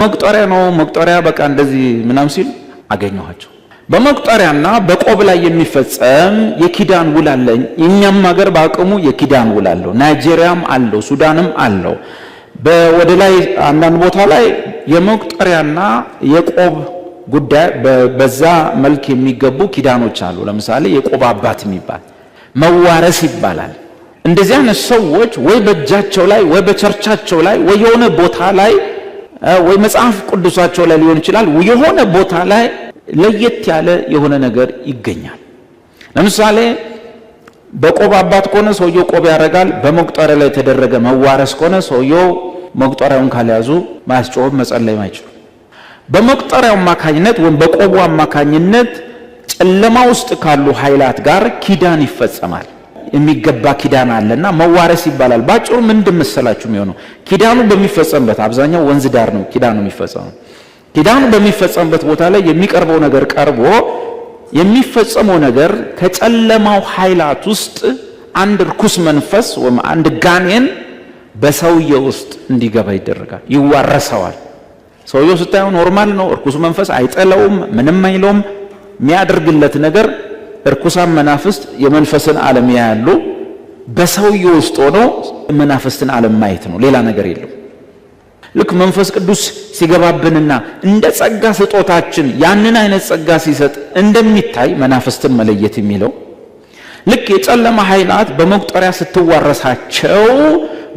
መቁጠሪያ ነው መቁጠሪያ በቃ እንደዚህ ምናምን ሲል አገኘኋቸው። በመቁጠሪያና በቆብ ላይ የሚፈጸም የኪዳን ውል አለ። እኛም ሀገር በአቅሙ የኪዳን ውል አለው። ናይጄሪያም አለው፣ ሱዳንም አለው። ወደ ላይ አንዳንድ ቦታ ላይ የመቁጠሪያና የቆብ ጉዳይ በዛ መልክ የሚገቡ ኪዳኖች አሉ። ለምሳሌ የቆብ አባት የሚባል መዋረስ ይባላል። እንደዚህ አይነት ሰዎች ወይ በእጃቸው ላይ ወይ በቸርቻቸው ላይ ወይ የሆነ ቦታ ላይ ወይ መጽሐፍ ቅዱሳቸው ላይ ሊሆን ይችላል የሆነ ቦታ ላይ ለየት ያለ የሆነ ነገር ይገኛል። ለምሳሌ በቆብ አባት ከሆነ ሰውየው ቆብ ያደርጋል። በመቁጠሪያ ላይ የተደረገ መዋረስ ከሆነ ሰውየው መቁጠሪያውን ካልያዙ ማስጮህ መጸለይ አይችሉ። በመቁጠሪያው አማካኝነት ወይም በቆቡ አማካኝነት ጨለማ ውስጥ ካሉ ኃይላት ጋር ኪዳን ይፈጸማል። የሚገባ ኪዳን አለና መዋረስ ይባላል። ባጭሩ ምን እንደመሰላችሁ የሚሆነው ኪዳኑ በሚፈጸምበት አብዛኛው ወንዝ ዳር ነው ኪዳኑ የሚፈጸመው። ኪዳኑ በሚፈጸምበት ቦታ ላይ የሚቀርበው ነገር ቀርቦ የሚፈጸመው ነገር ከጨለማው ኃይላት ውስጥ አንድ ርኩስ መንፈስ ወይም አንድ ጋኔን በሰውየው ውስጥ እንዲገባ ይደረጋል፣ ይዋረሰዋል። ሰውየው ስታየው ኖርማል ነው፣ ርኩስ መንፈስ አይጠለውም፣ ምንም አይለውም። የሚያደርግለት ነገር ርኩሳን መናፍስት የመንፈስን ዓለም ያያሉ። በሰውየው ውስጥ ሆኖ መናፍስትን ዓለም ማየት ነው፣ ሌላ ነገር የለው። ልክ መንፈስ ቅዱስ ሲገባብንና እንደ ጸጋ ስጦታችን ያንን አይነት ጸጋ ሲሰጥ እንደሚታይ መናፍስትን መለየት የሚለው ልክ የጨለማ ኃይላት በመቁጠሪያ ስትዋረሳቸው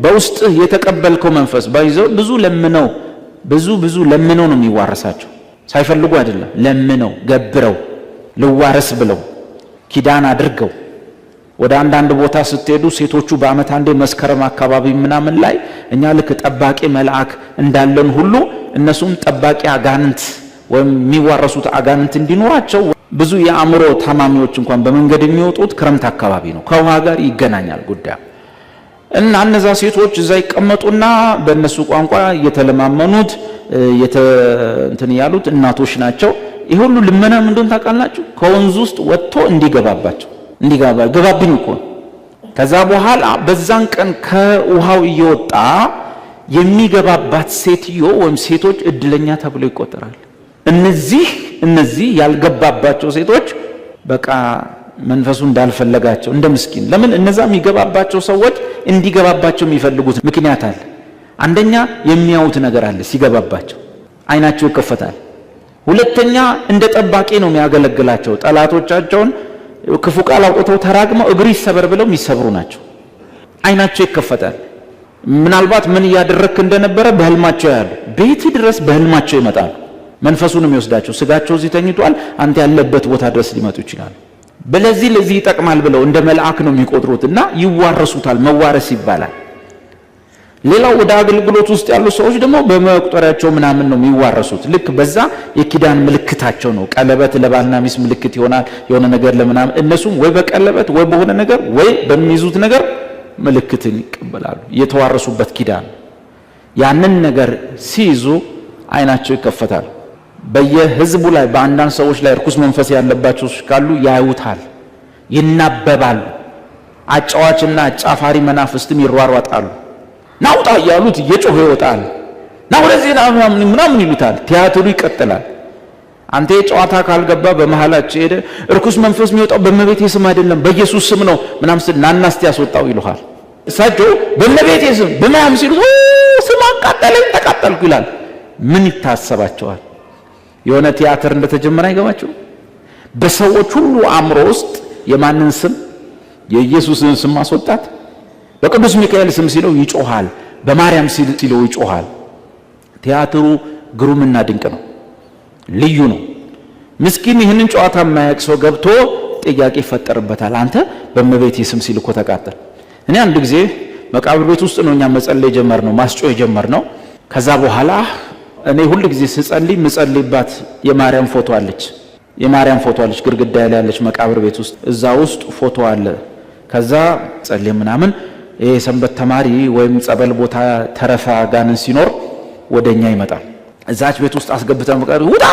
በውስጥ የተቀበልከው መንፈስ ባይዘው ብዙ ለምነው ነው የሚዋረሳቸው። ሳይፈልጉ አይደለም፣ ለምነው ገብረው ልዋረስ ብለው ኪዳን አድርገው። ወደ አንዳንድ ቦታ ስትሄዱ ሴቶቹ በአመት አንዴ መስከረም አካባቢ ምናምን ላይ እኛ ልክ ጠባቂ መልአክ እንዳለን ሁሉ እነሱም ጠባቂ አጋንንት ወይም የሚዋረሱት አጋንንት እንዲኖራቸው ብዙ የአእምሮ ታማሚዎች እንኳን በመንገድ የሚወጡት ክረምት አካባቢ ነው። ከውሃ ጋር ይገናኛል ጉዳዩ እና እነዛ ሴቶች እዛ ይቀመጡና በእነሱ ቋንቋ እየተለማመኑት እንትን ያሉት እናቶች ናቸው። ይሄ ሁሉ ልመና ምን እንደሆነ ታውቃላችሁ? ከወንዝ ውስጥ ወጥቶ እንዲገባባቸው ገባብኝ እኮ። ከዛ በኋላ በዛን ቀን ከውሃው እየወጣ የሚገባባት ሴትዮ ወይም ሴቶች እድለኛ ተብሎ ይቆጠራል። እነዚህ ያልገባባቸው ሴቶች በቃ መንፈሱ እንዳልፈለጋቸው እንደ ምስኪን። ለምን እነዛ የሚገባባቸው ሰዎች እንዲገባባቸው የሚፈልጉት ምክንያት አለ። አንደኛ የሚያዩት ነገር አለ፣ ሲገባባቸው አይናቸው ይከፈታል። ሁለተኛ እንደ ጠባቂ ነው የሚያገለግላቸው። ጠላቶቻቸውን ክፉ ቃል አውጥተው ተራግመው እግር ይሰበር ብለው የሚሰብሩ ናቸው። አይናቸው ይከፈታል። ምናልባት ምን ያደረክ እንደነበረ በህልማቸው ያሉ ቤት ድረስ በህልማቸው ይመጣሉ። መንፈሱንም ይወስዳቸው። ስጋቸው እዚህ ተኝቷል፣ አንተ ያለበት ቦታ ድረስ ሊመጡ ይችላሉ። ለዚህ ይጠቅማል ብለው እንደ መልአክ ነው የሚቆጥሩትና ይዋረሱታል። መዋረስ ይባላል። ሌላው ወደ አገልግሎት ውስጥ ያሉ ሰዎች ደግሞ በመቁጠሪያቸው ምናምን ነው የሚዋረሱት። ልክ በዛ የኪዳን ምልክታቸው ነው። ቀለበት ለባልና ሚስት ምልክት ይሆናል፣ የሆነ ነገር ለምናምን። እነሱም ወይ በቀለበት ወይ በሆነ ነገር ወይ በሚይዙት ነገር ምልክትን ይቀበላሉ። የተዋረሱበት ኪዳን። ያንን ነገር ሲይዙ አይናቸው ይከፈታል። በየህዝቡ ላይ በአንዳንድ ሰዎች ላይ ርኩስ መንፈስ ያለባቸው ካሉ ያዩታል፣ ይናበባሉ። አጫዋችና አጫፋሪ መናፍስትም ይሯሯጣሉ። ናውጣ ያሉት እየጮኸ ይወጣል። ወደዚህ ምናምን ይሉታል። ቲያትሩ ይቀጥላል። አንተ የጨዋታ ካልገባ በመሃላቸው ሄደ ርኩስ መንፈስ የሚወጣው በእመቤቴ ስም አይደለም በኢየሱስ ስም ነው ምናምን ስል ናናስቲ ያስወጣው ይሉሃል። እሳቸው በእመቤቴ ስም በማያም ሲሉ ስም አቃጠለኝ ተቃጠልኩ ይላል። ምን ይታሰባቸዋል? የሆነ ቲያትር እንደተጀመረ አይገባቸው። በሰዎች ሁሉ አእምሮ ውስጥ የማንን ስም? የኢየሱስን ስም ማስወጣት። በቅዱስ ሚካኤል ስም ሲለው ይጮሃል፣ በማርያም ሲለው ይጮሃል። ቲያትሩ ግሩምና ድንቅ ነው፣ ልዩ ነው። ምስኪን ይህንን ጨዋታ የማያውቅ ሰው ገብቶ ጥያቄ ይፈጠርበታል። አንተ በእመቤቴ ስም ሲል እኮ ተቃጠል። እኔ አንድ ጊዜ መቃብር ቤት ውስጥ ነው እኛ መጸለይ ጀመርነው፣ ማስጮህ የጀመርነው። ከዛ በኋላ እኔ ሁሉ ጊዜ ስጸልይ ምጸልይባት የማርያም ፎቶ አለች ግድግዳ ላይ ያለች መቃብር ቤት ውስጥ። እዛ ውስጥ ፎቶ አለ። ከዛ ጸልይ ምናምን የሰንበት ተማሪ ወይም ጸበል ቦታ ተረፈ ጋንን ሲኖር ወደኛ ይመጣል። እዛች ቤት ውስጥ አስገብተን መቃብር ውጣ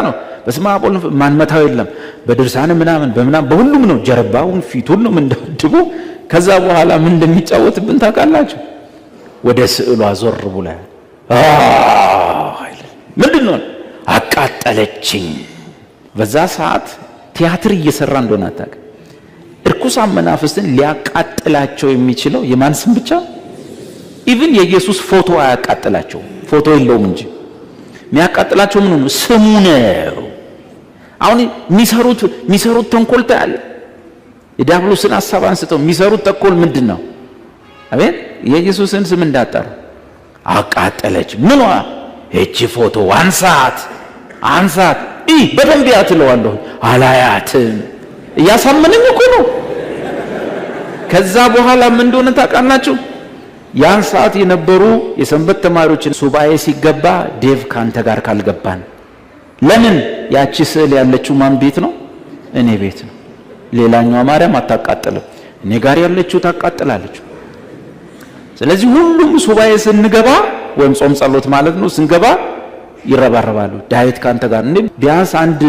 ነው በስመ አብ ወልድ ማንመታው የለም። በድርሳን ምናምን በሁሉም ነው፣ ጀርባውን ፊቱን ነው እንደድቡ። ከዛ በኋላ ምን እንደሚጫወትብን ታውቃላችሁ? ወደ ስዕሏ ዞር ብሎ አቃጠለችኝ። በዛ ሰዓት ቲያትር እየሰራ እንደሆነ አታውቅም። እርኩሳን መናፍስትን ሊያቃጥላቸው የሚችለው የማን ስም ብቻ? ኢቭን የኢየሱስ ፎቶ አያቃጥላቸው፣ ፎቶ የለውም እንጂ የሚያቃጥላቸው ምን ነው? ስሙ ነው። አሁን የሚሰሩት ተንኮል ታያለ። የዲያብሎስን ሐሳብ አንስተው የሚሰሩት ተንኮል ምንድነው? አሜን። የኢየሱስን ስም እንዳጠሩ አቃጠለች። ምኗ? እቺ ፎቶ አንሳት በደንብ ያትለዋለሁ። አላያትም። እያሳመነኝ እኮ ነው። ከዛ በኋላ ምን እንደሆነ ታውቃላችሁ? ያን ሰዓት የነበሩ የሰንበት ተማሪዎችን ሱባኤ ሲገባ ዴቭ ካንተ ጋር ካልገባን፣ ለምን ያቺ ስዕል ያለችው ማን ቤት ነው? እኔ ቤት ነው። ሌላኛው ማርያም አታቃጥልም፣ እኔ ጋር ያለችው ታቃጥላለች። ስለዚህ ሁሉም ሱባኤ ስንገባ ወይም ጾም ጸሎት ማለት ነው ስንገባ ይረባረባሉ። ዳዊት ካንተ ጋር እንዴ ቢያንስ አንድ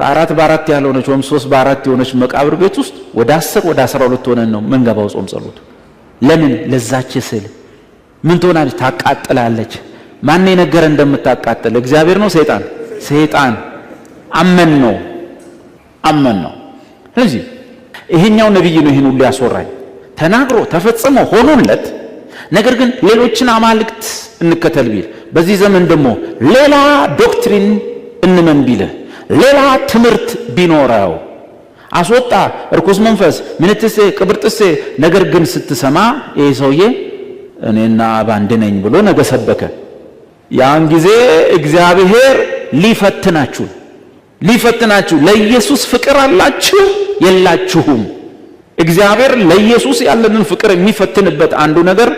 4 በ4 ያልሆነች ወይም 3 በ4 የሆነች መቃብር ቤት ውስጥ ወደ 10 ወደ 12 ሆነን ነው መንገባው ጾም ጸሎት። ለምን? ለዛች ስዕል ምን ትሆናለች? ታቃጥላለች። ማን የነገረ እንደምታቃጥል? እግዚአብሔር ነው? ሰይጣን? አመን ነው። ስለዚህ ይሄኛው ነብይ ነው ይሄን ሁሉ ያስወራኝ ተናግሮ ተፈጽሞ ሆኖለት፣ ነገር ግን ሌሎችን አማልክት እንከተል ቢል፣ በዚህ ዘመን ደግሞ ሌላ ዶክትሪን እንመን ቢል፣ ሌላ ትምህርት ቢኖረው አስወጣ እርኩስ መንፈስ ምንትሴ ቅብርጥሴ። ነገር ግን ስትሰማ ይሄ ሰውዬ እኔና ባንድ ነኝ ብሎ ነገ ሰበከ። ያን ጊዜ እግዚአብሔር ሊፈትናችሁ ለኢየሱስ ፍቅር አላችሁ የላችሁም? እግዚአብሔር ለኢየሱስ ያለንን ፍቅር የሚፈትንበት አንዱ ነገር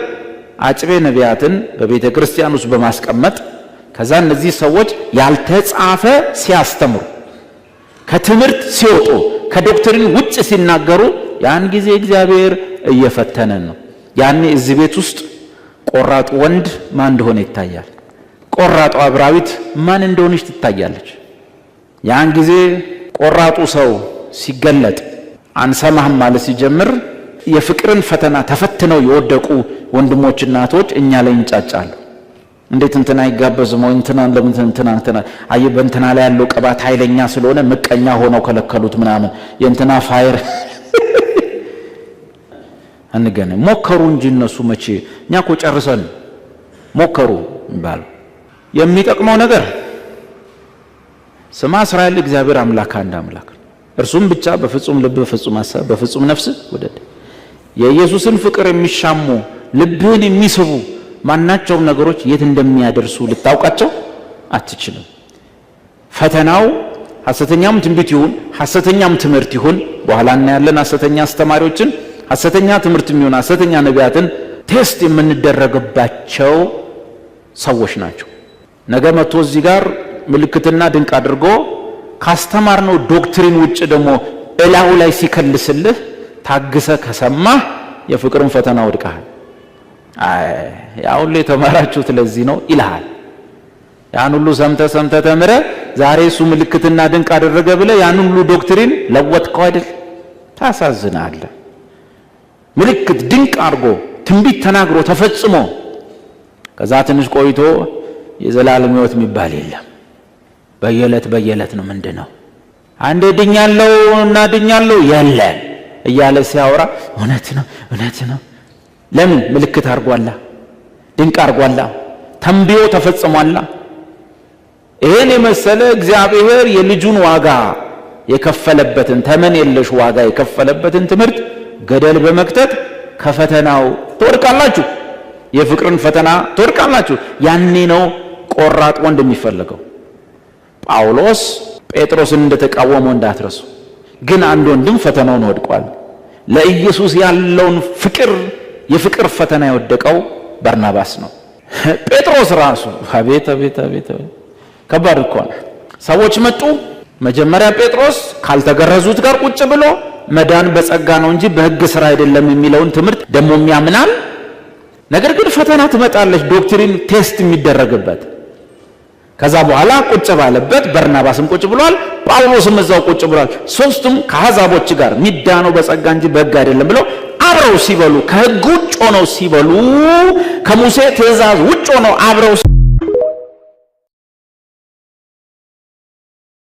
አጭቤ ነቢያትን በቤተ ክርስቲያን ውስጥ በማስቀመጥ ከዛ እነዚህ ሰዎች ያልተጻፈ ሲያስተምሩ፣ ከትምህርት ሲወጡ፣ ከዶክትሪን ውጭ ሲናገሩ ያን ጊዜ እግዚአብሔር እየፈተነን ነው። ያኔ እዚህ ቤት ውስጥ ቆራጡ ወንድ ማን እንደሆነ ይታያል። ቆራጧ አብራዊት ማን እንደሆነች ትታያለች። ያን ጊዜ ቆራጡ ሰው ሲገለጥ አንሰማህም ማለት ሲጀምር የፍቅርን ፈተና ተፈትነው የወደቁ ወንድሞችና እህቶች እኛ ላይ እንጫጫሉ። እንዴት እንትና ይጋበዝሞ እንትናን ለምን እንትና አይ በእንትና ላይ ያለው ቅባት ኃይለኛ ስለሆነ ምቀኛ ሆነው ከለከሉት ምናምን የእንትና ፋይር አንገነ ሞከሩ እንጂ እነሱ መቼ እኛ እኮ ጨርሰን ሞከሩ ይባል። የሚጠቅመው ነገር ስማ እስራኤል እግዚአብሔር አምላክ አንድ አምላክ እርሱም ብቻ በፍጹም ልብ በፍጹም ሐሳብ በፍጹም ነፍስ ወደድ። የኢየሱስን ፍቅር የሚሻሙ ልብህን የሚስቡ ማናቸውም ነገሮች የት እንደሚያደርሱ ልታውቃቸው አትችልም። ፈተናው ሐሰተኛም ትንቢት ይሁን ሐሰተኛም ትምህርት ይሁን፣ በኋላ እናያለን ሐሰተኛ አስተማሪዎችን ሐሰተኛ ትምህርት የሚሆን ሐሰተኛ ነቢያትን ቴስት የምንደረግባቸው ሰዎች ናቸው። ነገ መጥቶ እዚህ ጋር ምልክትና ድንቅ አድርጎ ካስተማርነው ዶክትሪን ውጭ ደግሞ እላው ላይ ሲከልስልህ ታግሰ ከሰማህ የፍቅርን ፈተና ወድቀሃል። ያ ሁሉ የተማራችሁት ለዚህ ነው ይልሃል። ያን ሁሉ ሰምተ ተምረ ዛሬ እሱ ምልክትና ድንቅ አደረገ ብለ ያን ሁሉ ዶክትሪን ለወጥከው አይደል? ታሳዝናለህ። ምልክት ድንቅ አድርጎ ትንቢት ተናግሮ ተፈጽሞ ከዛ ትንሽ ቆይቶ የዘላለም ሕይወት የሚባል የለም። በየለት ነው ምንድነው? አንዴ ድኛለሁ የለም እያለ ሲያወራ እውነት ነው። ለምን? ምልክት አድርጓላ፣ ድንቅ አድርጓላ፣ ተንብዮ ተፈጽሟላ። ይሄን የመሰለ እግዚአብሔር የልጁን ዋጋ የከፈለበትን ተመን የለሽ ዋጋ የከፈለበትን ትምህርት ገደል በመክተት ከፈተናው ትወድቃላችሁ። የፍቅርን ፈተና ትወድቃላችሁ። ያኔ ነው ቆራጥ ወንድ የሚፈልገው። ጳውሎስ ጴጥሮስን እንደተቃወመው እንዳትረሱ። ግን አንድ ወንድም ፈተናውን ወድቋል። ለኢየሱስ ያለውን የፍቅር ፈተና የወደቀው በርናባስ ነው። ጴጥሮስ ራሱ አቤት ከባድ እኮ ነው። ሰዎች መጡ። መጀመሪያ ጴጥሮስ ካልተገረዙት ጋር ቁጭ ብሎ መዳን በጸጋ ነው እንጂ በሕግ ሥራ አይደለም የሚለውን ትምህርት ደሞም ያምናል። ነገር ግን ፈተና ትመጣለች፣ ዶክትሪን ቴስት የሚደረግበት። ከዛ በኋላ ቁጭ ባለበት በርናባስም ቁጭ ብሏል፣ ጳውሎስም እዛው ቁጭ ብሏል። ሶስቱም ከአሕዛቦች ጋር ሚዳነው በጸጋ እንጂ በሕግ አይደለም ብለው አብረው ሲበሉ፣ ከሕግ ውጭ ሆነው ሲበሉ፣ ከሙሴ ትእዛዝ ውጭ ሆነው አብረው